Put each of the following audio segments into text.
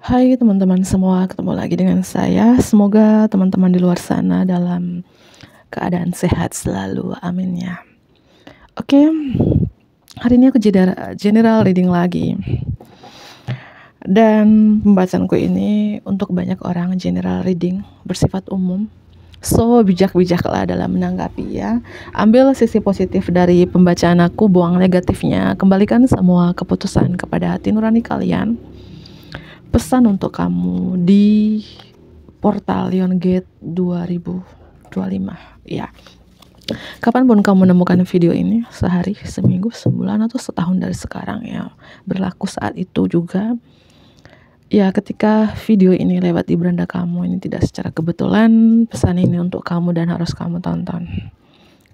Hai teman-teman semua, ketemu lagi dengan saya. Semoga teman-teman di luar sana dalam keadaan sehat selalu, amin ya. Oke, hari ini aku general reading lagi. Dan pembahasanku ini untuk banyak orang general reading, bersifat umum. So, bijak-bijaklah dalam menanggapi ya. Ambil sisi positif dari pembacaan aku, buang negatifnya. Kembalikan semua keputusan kepada hati nurani kalian. Pesan untuk kamu di portal Liongate 2025 ya. Kapanpun kamu menemukan video ini, sehari, seminggu, sebulan, atau setahun dari sekarang ya, berlaku saat itu juga ya. Ketika video ini lewat di beranda kamu, ini tidak secara kebetulan. Pesan ini untuk kamu dan harus kamu tonton.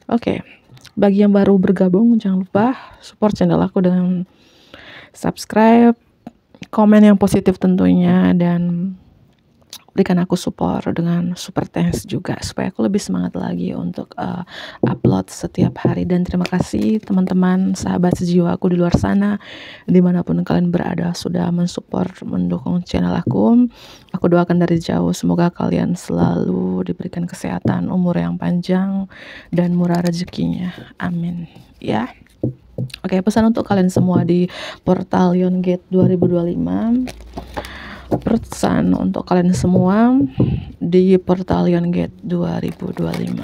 Oke, bagi yang baru bergabung, jangan lupa support channel aku dengan subscribe, komen yang positif tentunya, dan berikan aku support dengan super thanks juga supaya aku lebih semangat lagi untuk upload setiap hari. Dan terima kasih teman-teman sahabat sejiwa aku di luar sana, dimanapun kalian berada, sudah mensupport, mendukung channel aku. Aku doakan dari jauh semoga kalian selalu diberikan kesehatan, umur yang panjang, dan murah rezekinya, amin ya. Oke, pesan untuk kalian semua di portal Liongate 2025. Pesan untuk kalian semua di portal Liongate 2025.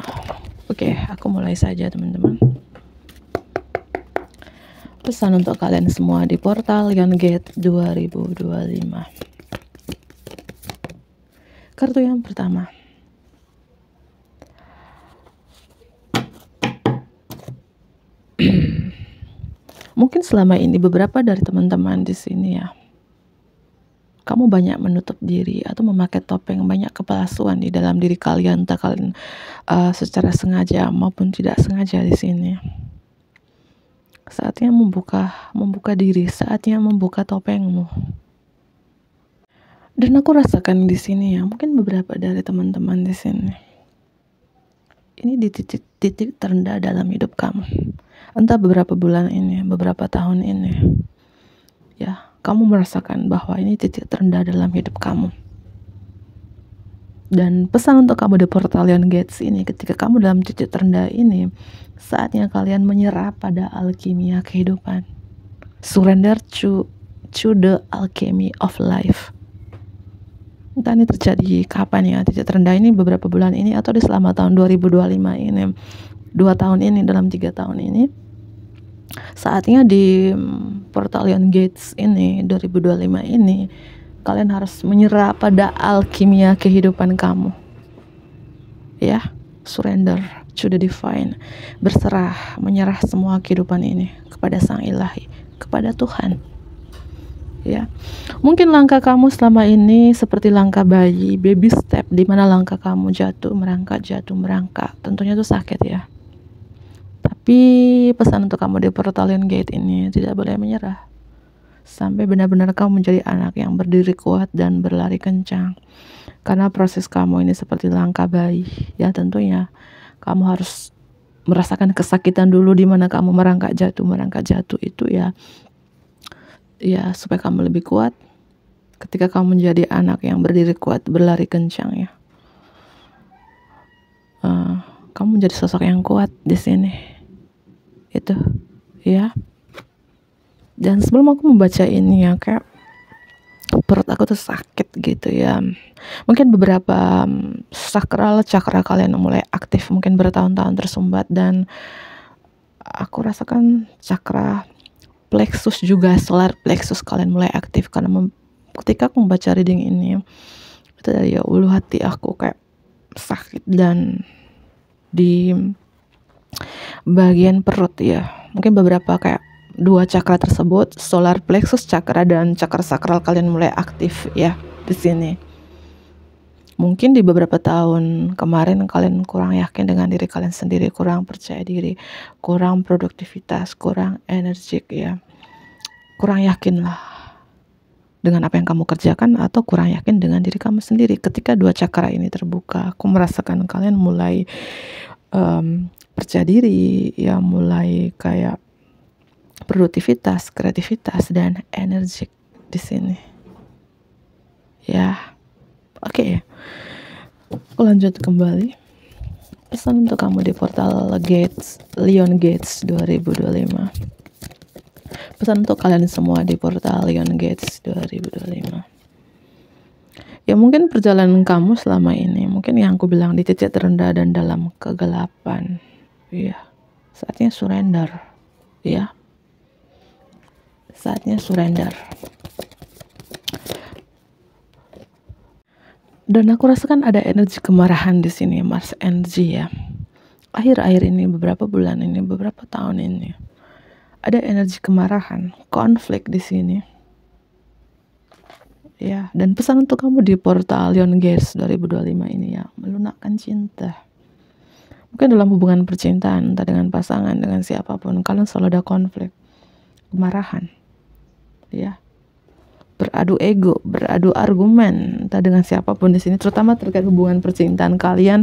Oke, aku mulai saja teman-teman. Pesan untuk kalian semua di portal Liongate 2025. Kartu yang pertama. Mungkin selama ini beberapa dari teman-teman di sini ya, kamu banyak menutup diri atau memakai topeng, banyak kepalsuan di dalam diri kalian, entah kalian secara sengaja maupun tidak sengaja di sini. Saatnya membuka diri, saatnya membuka topengmu. Dan aku rasakan di sini ya, mungkin beberapa dari teman-teman di sini, ini di titik terendah dalam hidup kamu. Entah beberapa bulan ini, beberapa tahun ini, ya, kamu merasakan bahwa ini titik terendah dalam hidup kamu. Dan pesan untuk kamu di portal Liongate ini, ketika kamu dalam titik terendah ini, saatnya kalian menyerah pada alkimia kehidupan. Surrender to the alchemy of life. Entah ini terjadi kapan ya, titik terendah ini beberapa bulan ini, atau di selama tahun 2025 ini, 2 tahun ini, dalam 3 tahun ini. Saatnya di portal Liongate ini 2025 ini, kalian harus menyerah pada alkimia kehidupan kamu ya. Surrender to the divine, berserah, menyerah semua kehidupan ini kepada Sang Ilahi, kepada Tuhan ya. Mungkin langkah kamu selama ini seperti langkah bayi, baby step, di mana langkah kamu jatuh merangkak, tentunya itu sakit ya. Tapi pesan untuk kamu di portal Liongate ini, tidak boleh menyerah sampai benar-benar kamu menjadi anak yang berdiri kuat dan berlari kencang. Karena proses kamu ini seperti langkah bayi ya, tentunya kamu harus merasakan kesakitan dulu, di mana kamu merangkak jatuh itu ya, supaya kamu lebih kuat ketika kamu menjadi anak yang berdiri kuat, berlari kencang ya. Kamu menjadi sosok yang kuat di sini itu ya. Dan sebelum aku membaca ini ya, kayak perut aku tuh sakit gitu ya. Mungkin beberapa cakra kalian mulai aktif, mungkin bertahun-tahun tersumbat, dan aku rasakan cakra plexus juga, solar plexus kalian mulai aktif. Karena ketika aku membaca reading ini, itu dari ulu hati aku kayak sakit, dan di bagian perut ya, mungkin beberapa kayak 2 cakra tersebut, solar plexus cakra dan cakra sakral kalian mulai aktif ya di sini. Mungkin di beberapa tahun kemarin kalian kurang yakin dengan diri kalian sendiri, kurang percaya diri, kurang produktivitas, kurang energik ya. Kurang yakin lah dengan apa yang kamu kerjakan, atau kurang yakin dengan diri kamu sendiri. Ketika 2 cakra ini terbuka, aku merasakan kalian mulai percaya diri ya, mulai kayak produktivitas, kreativitas, dan energik di sini. Ya, oke. Aku lanjut kembali. Pesan untuk kamu di portal Lion Gates 2025. Pesan untuk kalian semua di portal Lion Gates 2025. Ya mungkin perjalanan kamu selama ini, mungkin yang aku bilang di titik terendah dan dalam kegelapan. Ya, saatnya surrender. Ya, saatnya surrender. Dan aku rasakan ada energi kemarahan di sini, Mars energy ya. Akhir-akhir ini, beberapa bulan ini, beberapa tahun ini, ada energi kemarahan, konflik di sini. Ya, dan pesan untuk kamu di portal Lion Gates 2025 ini ya, melunakkan cinta. Mungkin dalam hubungan percintaan, entah dengan pasangan, dengan siapapun, kalian selalu ada konflik, kemarahan. Ya. Beradu ego, beradu argumen, entah dengan siapapun di sini, terutama terkait hubungan percintaan kalian,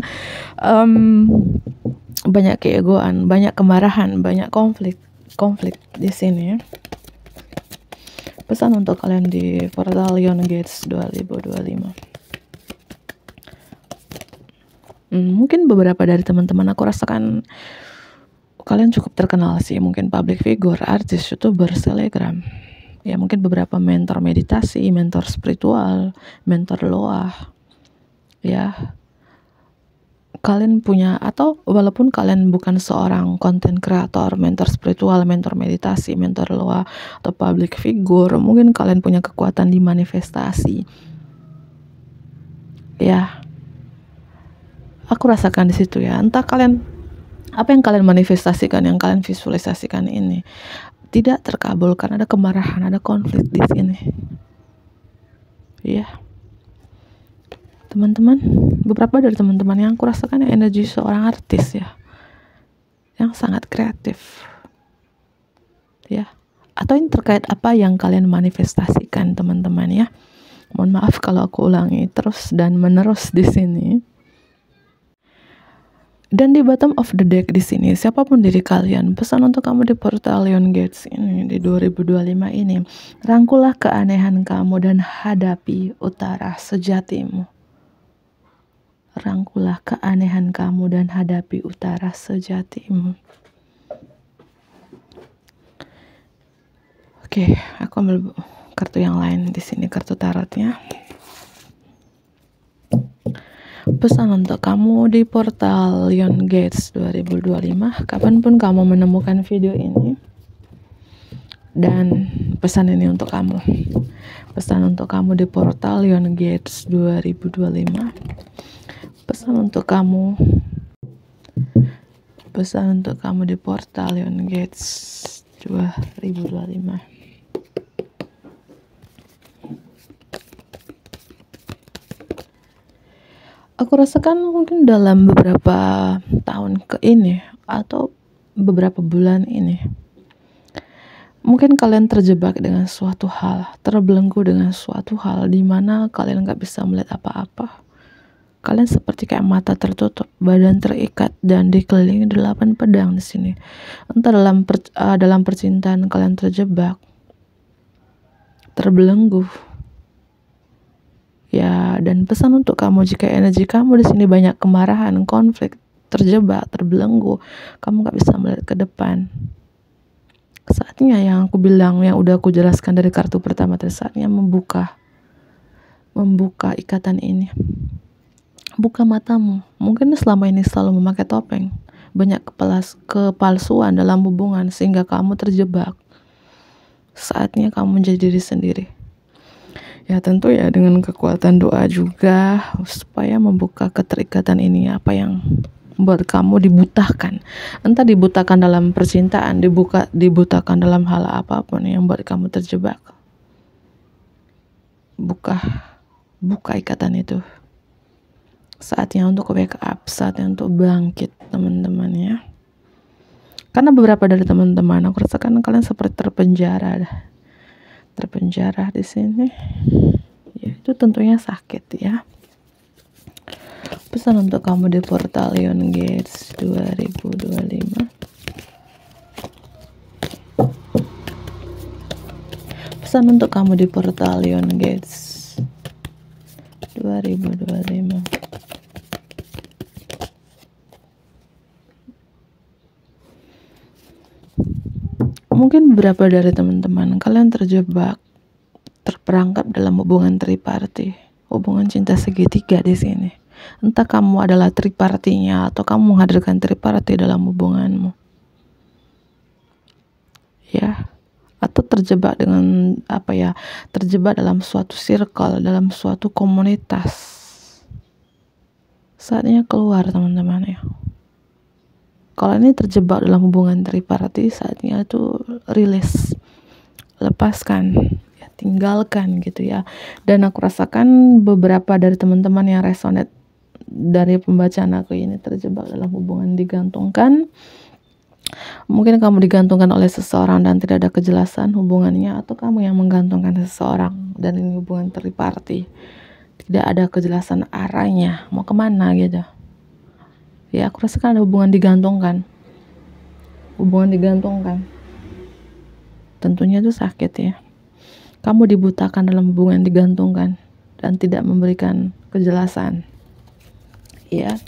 banyak keegoan, banyak kemarahan, banyak konflik di sini. Pesan untuk kalian di portal Lion Gates 2025. Mungkin beberapa dari teman-teman aku rasakan kalian cukup terkenal sih, mungkin public figure, artis, youtuber, selebgram. Ya mungkin beberapa mentor meditasi, mentor spiritual, mentor loa. Ya, kalian punya, atau walaupun kalian bukan seorang konten kreator, mentor spiritual, mentor meditasi, mentor loa, atau public figure, mungkin kalian punya kekuatan di manifestasi. Ya, aku rasakan di situ ya. Entah kalian, apa yang kalian manifestasikan, yang kalian visualisasikan ini tidak terkabulkan, ada kemarahan, ada konflik di sini. Ya, teman-teman, beberapa dari teman-teman yang aku rasakan energi seorang artis ya, yang sangat kreatif. Ya, atau ini terkait apa yang kalian manifestasikan, teman-teman ya. Mohon maaf kalau aku ulangi terus dan menerus di sini. Dan di bottom of the deck di sini, siapapun diri kalian, pesan untuk kamu di portal Lion Gates ini di 2025 ini, rangkulah keanehan kamu dan hadapi utara sejatimu. Rangkulah keanehan kamu dan hadapi utara sejatimu. Oke, aku ambil kartu yang lain di sini, kartu tarotnya. Pesan untuk kamu di portal Lion Gates 2025, kapanpun kamu menemukan video ini, dan pesan ini untuk kamu. Pesan untuk kamu di portal Lion Gates 2025. Pesan untuk kamu. Pesan untuk kamu di portal Lion Gates 2025. Aku rasakan mungkin dalam beberapa tahun ke ini atau beberapa bulan ini, mungkin kalian terjebak dengan suatu hal, terbelenggu dengan suatu hal di mana kalian gak bisa melihat apa-apa. Kalian seperti kayak mata tertutup, badan terikat, dan dikelilingi 8 pedang di sini. Entah dalam percintaan kalian terjebak, terbelenggu. Ya, dan pesan untuk kamu, jika energi kamu di sini banyak kemarahan, konflik, terjebak, terbelenggu, kamu gak bisa melihat ke depan. Saatnya yang aku bilang, yang udah aku jelaskan dari kartu pertama tadi, saatnya membuka ikatan ini. Buka matamu. Mungkin selama ini selalu memakai topeng, banyak kepalsuan dalam hubungan sehingga kamu terjebak. Saatnya kamu menjadi diri sendiri. Ya tentu ya dengan kekuatan doa juga, supaya membuka keterikatan ini, apa yang membuat kamu dibutakan. Entah dibutakan dalam percintaan, dibutakan dalam hal apapun yang membuat kamu terjebak. Buka ikatan itu. Saatnya untuk wake up, saatnya untuk bangkit, teman-teman ya. Karena beberapa dari teman-teman aku rasakan kalian seperti terpenjara di sini. Ya, itu tentunya sakit ya. Pesan untuk kamu di portal Lion Gates 2025. Pesan untuk kamu di portal Lion Gates 2025. Mungkin beberapa dari teman-teman kalian terperangkap dalam hubungan triparty, hubungan cinta segitiga di sini. Entah kamu adalah tripartinya atau kamu menghadirkan triparty dalam hubunganmu, ya, atau terjebak dengan terjebak dalam suatu circle, dalam suatu komunitas. Saatnya keluar teman-teman ya. Kalau ini terjebak dalam hubungan triparty, saatnya tuh rilis, lepaskan, ya, tinggalkan gitu ya. Dan aku rasakan beberapa dari teman-teman yang resonate dari pembacaan aku ini terjebak dalam hubungan digantungkan. Mungkin kamu digantungkan oleh seseorang dan tidak ada kejelasan hubungannya, atau kamu yang menggantungkan seseorang dan ini hubungan triparty, tidak ada kejelasan arahnya mau kemana gitu. Ya, aku rasakan ada hubungan digantungkan. Tentunya itu sakit ya. Kamu dibutakan dalam hubungan digantungkan dan tidak memberikan kejelasan. Ya.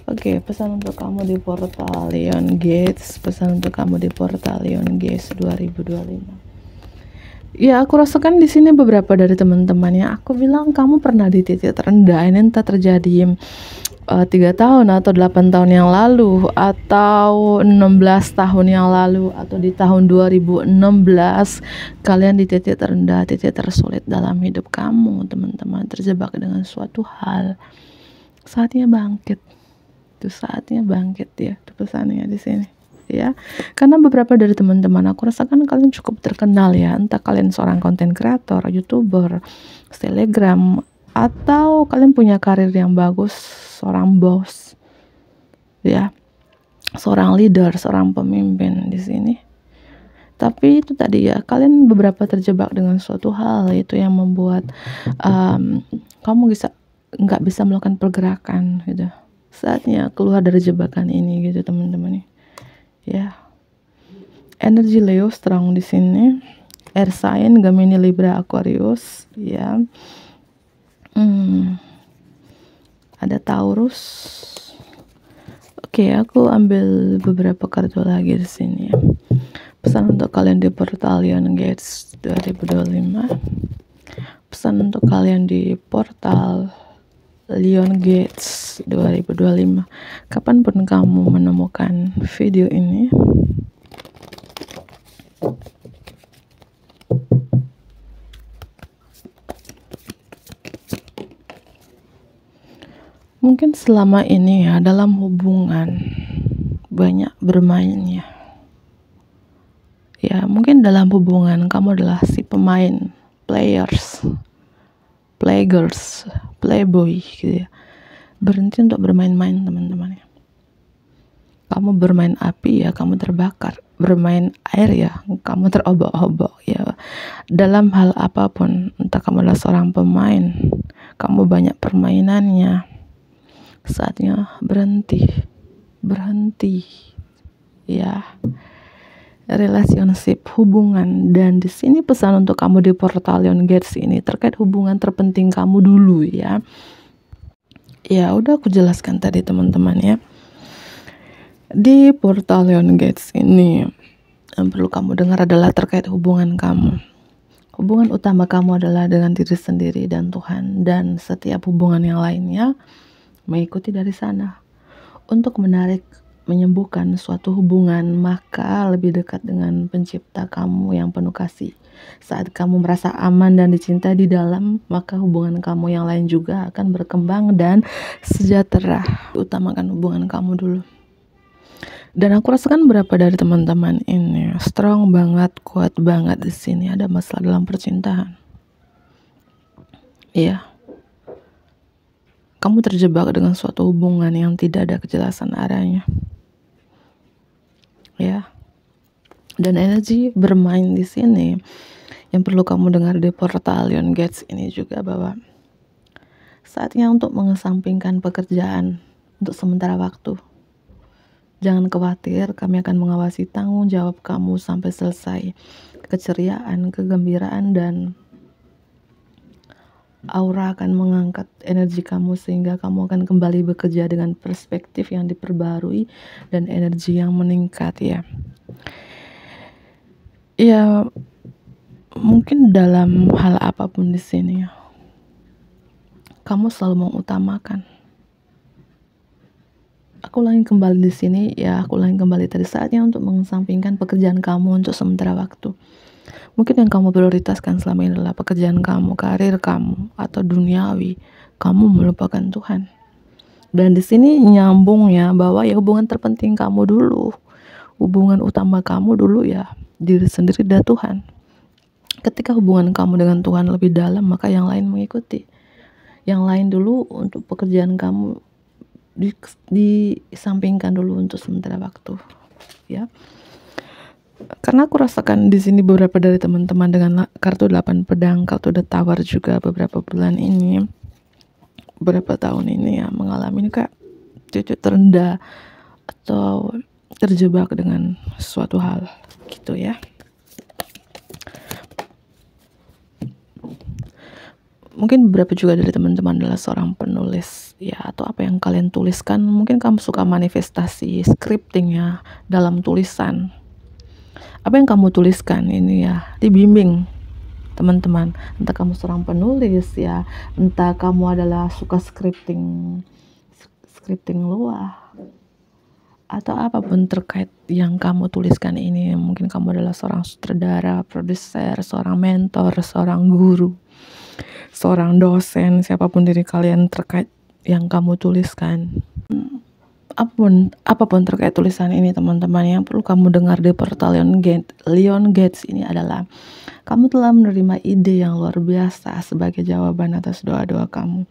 Oke, pesan untuk kamu di portal Lion Gates, 2025. Ya, aku rasakan di sini beberapa dari teman-temannya. Aku bilang kamu pernah di titik terendah. Ini entah terjadi 3 tahun atau 8 tahun yang lalu, atau 16 tahun yang lalu, atau di tahun 2016 kalian di titik terendah, titik tersulit dalam hidup kamu, teman-teman, terjebak dengan suatu hal. Saatnya bangkit. Itu saatnya bangkit ya, itu pesannya di sini ya. Karena beberapa dari teman-teman aku rasakan kalian cukup terkenal ya, entah kalian seorang konten kreator, YouTuber, Telegram, atau kalian punya karir yang bagus, seorang bos, ya, seorang leader, seorang pemimpin di sini. Tapi itu tadi ya, kalian beberapa terjebak dengan suatu hal itu yang membuat kamu nggak bisa melakukan pergerakan gitu. Saatnya keluar dari jebakan ini gitu teman-teman ya. Energi Leo strong di sini. Air sign Gemini, Libra, Aquarius ya. Ada Taurus. Oke, aku ambil beberapa kartu lagi di sini ya. Pesan untuk kalian di portal Lion Gates 2025. Pesan untuk kalian di portal Lion Gates 2025. Kapanpun kamu menemukan video ini, mungkin selama ini ya dalam hubungan banyak bermainnya. Ya, mungkin dalam hubungan kamu adalah si pemain, playgirls, playboy gitu ya. Berhenti untuk bermain-main teman-teman ya. Kamu bermain api ya kamu terbakar, bermain air ya kamu terobok-obok ya. Dalam hal apapun, entah kamu adalah seorang pemain, kamu banyak permainannya, saatnya berhenti ya. Relationship, hubungan. Dan di sini pesan untuk kamu di portal Lion Gates ini terkait hubungan terpenting kamu dulu ya. Ya udah aku jelaskan tadi teman-teman ya. Di portal Lion Gates ini yang perlu kamu dengar adalah terkait hubungan kamu. Hubungan utama kamu adalah dengan diri sendiri dan Tuhan, dan setiap hubungan yang lainnya mengikuti dari sana. Untuk menyembuhkan suatu hubungan, maka lebih dekat dengan pencipta kamu yang penuh kasih. Saat kamu merasa aman dan dicintai di dalam, maka hubungan kamu yang lain juga akan berkembang dan sejahtera. Utamakan hubungan kamu dulu. Dan aku rasakan berapa dari teman-teman ini strong banget, kuat banget di sini ada masalah dalam percintaan. Iya. Kamu terjebak dengan suatu hubungan yang tidak ada kejelasan arahnya. Ya. Dan energi bermain di sini yang perlu kamu dengar di portal Lion Gates ini juga, bahwa saatnya untuk mengesampingkan pekerjaan untuk sementara waktu. Jangan khawatir, kami akan mengawasi tanggung jawab kamu sampai selesai. Keceriaan, kegembiraan, dan aura akan mengangkat energi kamu sehingga kamu akan kembali bekerja dengan perspektif yang diperbarui dan energi yang meningkat ya. Ya, mungkin dalam hal apapun di sini ya, kamu selalu mengutamakan. Aku ulangi kembali di sini ya, aku ulangi kembali tadi, saatnya untuk mengesampingkan pekerjaan kamu untuk sementara waktu. Mungkin yang kamu prioritaskan selama ini adalah pekerjaan kamu, karir kamu, atau duniawi. Kamu melupakan Tuhan. Dan di sini nyambung ya, bahwa ya hubungan terpenting kamu dulu, hubungan utama kamu dulu ya diri sendiri dan Tuhan. Ketika hubungan kamu dengan Tuhan lebih dalam, maka yang lain mengikuti. Yang lain dulu untuk pekerjaan kamu disampingkan dulu untuk sementara waktu ya. Karena aku rasakan di sini beberapa dari teman-teman dengan kartu 8 pedang, kartu The Tower juga beberapa bulan ini, beberapa tahun ini ya, mengalami ini kayak titik terendah atau terjebak dengan suatu hal gitu ya. Mungkin beberapa juga dari teman-teman adalah seorang penulis ya, atau apa yang kalian tuliskan, mungkin kamu suka manifestasi, scripting ya dalam tulisan. Apa yang kamu tuliskan ini ya dibimbing teman-teman, entah kamu seorang penulis ya, entah kamu adalah suka scripting luah, atau apapun terkait yang kamu tuliskan ini. Mungkin kamu adalah seorang sutradara, produser, seorang mentor, seorang guru, seorang dosen, siapapun diri kalian terkait yang kamu tuliskan. Apapun terkait tulisan ini teman-teman, yang perlu kamu dengar di portal Leon Gates ini adalah kamu telah menerima ide yang luar biasa sebagai jawaban atas doa-doa kamu,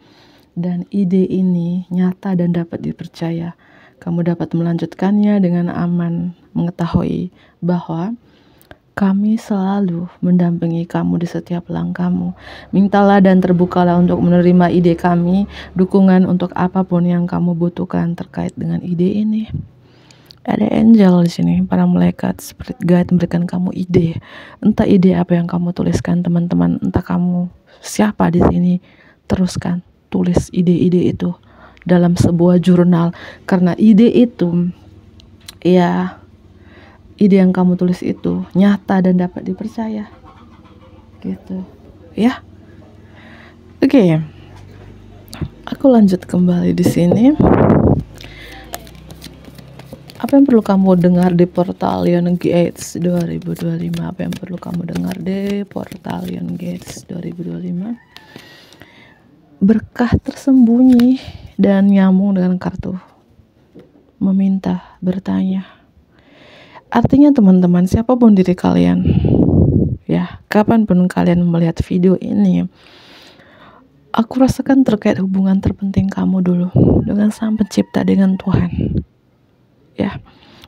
dan ide ini nyata dan dapat dipercaya. Kamu dapat melanjutkannya dengan aman, mengetahui bahwa kami selalu mendampingi kamu di setiap langkahmu. Mintalah dan terbukalah untuk menerima ide kami, dukungan untuk apapun yang kamu butuhkan terkait dengan ide ini. Ada angel di sini, para malaikat, spirit guide memberikan kamu ide. Entah ide apa yang kamu tuliskan teman-teman, entah kamu siapa di sini, teruskan tulis ide-ide itu dalam sebuah jurnal, karena ide itu ya, ide yang kamu tulis itu nyata dan dapat dipercaya gitu ya. Oke. Aku lanjut kembali di sini. Apa yang perlu kamu dengar di portal Leon Gates 2025? Apa yang perlu kamu dengar di portal Leon Gates 2025? Berkah tersembunyi dan nyambung dengan kartu meminta, bertanya. Artinya teman-teman, siapapun diri kalian ya, kapanpun kalian melihat video ini, aku rasakan terkait hubungan terpenting kamu dulu dengan Sang Pencipta, dengan Tuhan ya.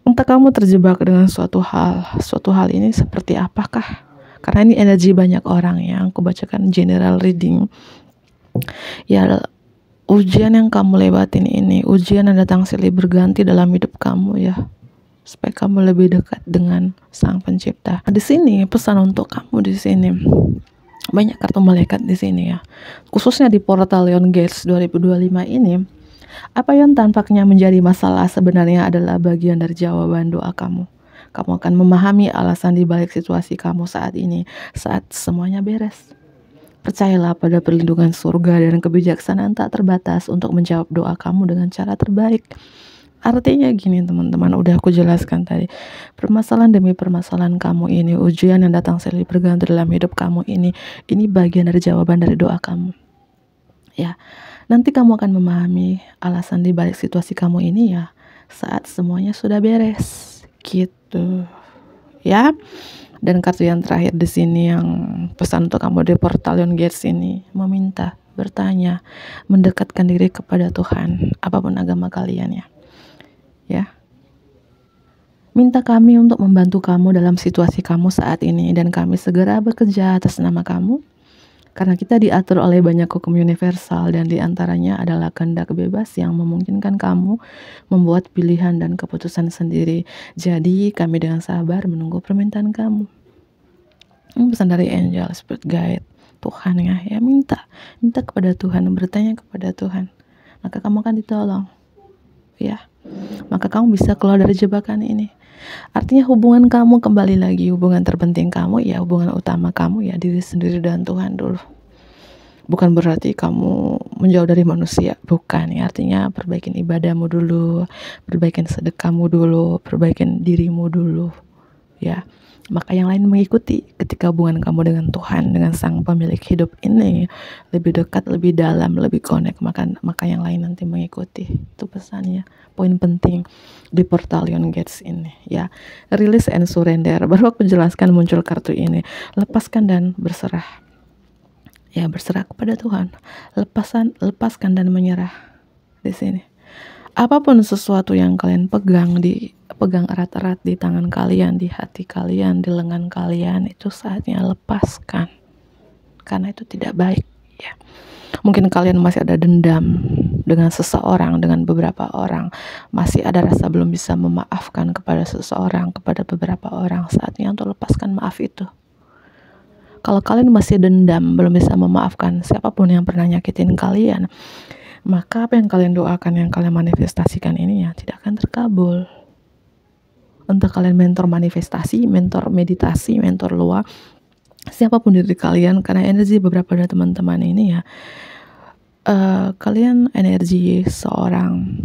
Entah kamu terjebak dengan suatu hal ini seperti apakah, karena ini energi banyak orang yang aku bacakan general reading ya. Ujian yang kamu lewatin ini, ujian yang datang silih berganti dalam hidup kamu ya, supaya kamu lebih dekat dengan Sang Pencipta. Di sini pesan untuk kamu di sini. Banyak kartu malaikat di sini ya. Khususnya di portal Leon Gates 2025 ini, apa yang tampaknya menjadi masalah sebenarnya adalah bagian dari jawaban doa kamu. Kamu akan memahami alasan di balik situasi kamu saat ini, saat semuanya beres. Percayalah pada perlindungan surga dan kebijaksanaan tak terbatas untuk menjawab doa kamu dengan cara terbaik. Artinya gini teman-teman, udah aku jelaskan tadi, permasalahan demi permasalahan kamu ini, ujian yang datang silih berganti dalam hidup kamu ini bagian dari jawaban dari doa kamu ya. Nanti kamu akan memahami alasan di balik situasi kamu ini ya, saat semuanya sudah beres gitu ya. Dan kartu yang terakhir di sini, yang pesan untuk kamu di portal Leon Gates ini, meminta, bertanya, mendekatkan diri kepada Tuhan, apapun agama kalian ya. Minta kami untuk membantu kamu dalam situasi kamu saat ini, dan kami segera bekerja atas nama kamu, karena kita diatur oleh banyak hukum universal, dan diantaranya adalah kehendak bebas yang memungkinkan kamu membuat pilihan dan keputusan sendiri. Jadi kami dengan sabar menunggu permintaan kamu. Pesan dari angel, spirit guide, Tuhan ya minta kepada Tuhan, bertanya kepada Tuhan, maka kamu akan ditolong ya, maka kamu bisa keluar dari jebakan ini. Artinya hubungan kamu, kembali lagi, hubungan terpenting kamu ya, hubungan utama kamu ya diri sendiri dan Tuhan dulu. Bukan berarti kamu menjauh dari manusia, bukan ya. Artinya perbaikin ibadahmu dulu, perbaikin sedekahmu dulu, perbaikin dirimu dulu ya. Maka yang lain mengikuti ketika hubungan kamu dengan Tuhan, dengan Sang Pemilik hidup ini lebih dekat, lebih dalam, lebih connect, maka yang lain nanti mengikuti. Itu pesannya, poin penting di Portalion Gates ini ya. Release and surrender. Baru aku jelaskan muncul kartu ini. Lepaskan dan berserah. Ya, berserah kepada Tuhan. Lepaskan dan menyerah di sini. Apapun sesuatu yang kalian pegang erat-erat di tangan kalian, di hati kalian, di lengan kalian, itu saatnya lepaskan. Karena itu tidak baik ya. Mungkin kalian masih ada dendam dengan seseorang, dengan beberapa orang, masih ada rasa belum bisa memaafkan kepada seseorang, kepada beberapa orang. Saatnya untuk lepaskan maaf itu. Kalau kalian masih dendam, belum bisa memaafkan siapapun yang pernah nyakitin kalian, maka apa yang kalian doakan, yang kalian manifestasikan ini ya tidak akan terkabul. Entah kalian mentor manifestasi, mentor meditasi, mentor loa, siapapun diri kalian, karena energi beberapa dari teman-teman ini ya, kalian energi seorang,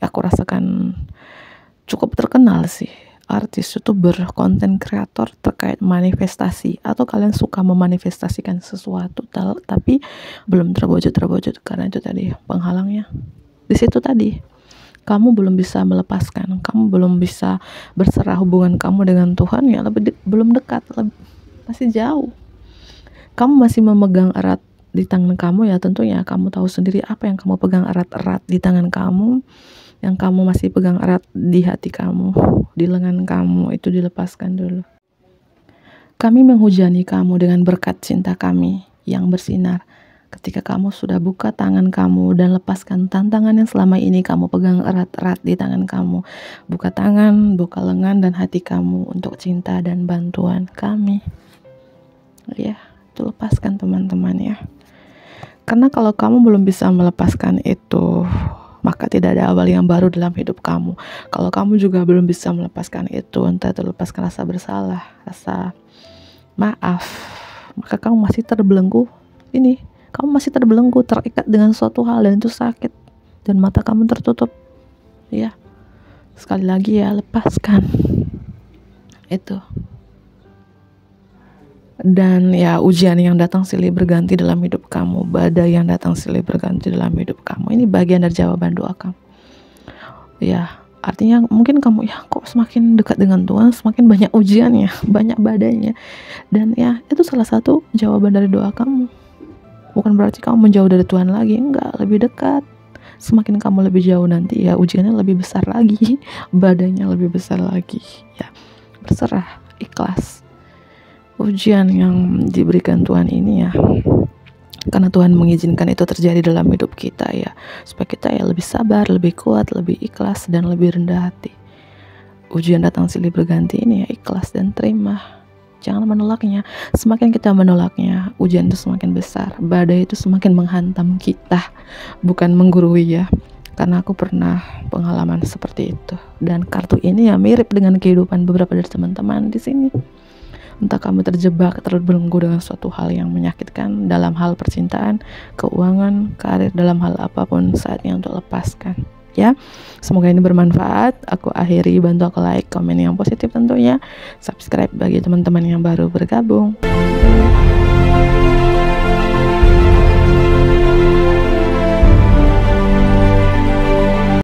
aku rasakan cukup terkenal sih, artis, youtuber, konten kreator terkait manifestasi, atau kalian suka memanifestasikan sesuatu tapi belum terwujud karena itu tadi penghalangnya di situ tadi. Kamu belum bisa melepaskan, kamu belum bisa berserah, hubungan kamu dengan Tuhan ya belum dekat, masih jauh. Kamu masih memegang erat di tangan kamu ya, tentunya kamu tahu sendiri apa yang kamu pegang erat-erat di tangan kamu, yang kamu masih pegang erat di hati kamu, di lengan kamu, itu dilepaskan dulu. Kami menghujani kamu dengan berkat cinta kami yang bersinar. Ketika kamu sudah buka tangan kamu dan lepaskan tantangan yang selama ini kamu pegang erat-erat di tangan kamu, buka tangan, buka lengan dan hati kamu untuk cinta dan bantuan kami. Ya, itu lepaskan teman-teman ya. Karena kalau kamu belum bisa melepaskan itu, maka tidak ada awal yang baru dalam hidup kamu. Kalau kamu juga belum bisa melepaskan itu, entah itu lepaskan rasa bersalah, rasa maaf, maka kamu masih terbelenggu ini. Kamu masih terbelenggu, terikat dengan suatu hal, dan itu sakit, dan mata kamu tertutup ya. Sekali lagi ya, lepaskan itu. Dan ya, ujian yang datang silih berganti dalam hidup kamu, badai yang datang silih berganti dalam hidup kamu, ini bagian dari jawaban doa kamu ya. Artinya mungkin kamu ya, kok semakin dekat dengan Tuhan semakin banyak ujiannya, banyak badainya, dan ya itu salah satu jawaban dari doa kamu. Bukan berarti kamu menjauh dari Tuhan lagi, enggak, lebih dekat. Semakin kamu lebih jauh nanti ya ujiannya lebih besar lagi, badainya lebih besar lagi ya. Berserah, ikhlas. Ujian yang diberikan Tuhan ini ya, karena Tuhan mengizinkan itu terjadi dalam hidup kita ya, supaya kita ya lebih sabar, lebih kuat, lebih ikhlas, dan lebih rendah hati. Ujian datang silih berganti ini ya, ikhlas dan terima. Jangan menolaknya. Semakin kita menolaknya, ujian itu semakin besar, badai itu semakin menghantam kita, bukan menggurui ya. Karena aku pernah pengalaman seperti itu. Dan kartu ini ya mirip dengan kehidupan beberapa dari teman-teman di sini. Entah kamu terjebak, terbelenggu dengan suatu hal yang menyakitkan dalam hal percintaan, keuangan, karir, dalam hal apapun, saatnya untuk lepaskan. Ya, semoga ini bermanfaat. Aku akhiri, bantu aku like, komen yang positif tentunya, subscribe bagi teman-teman yang baru bergabung.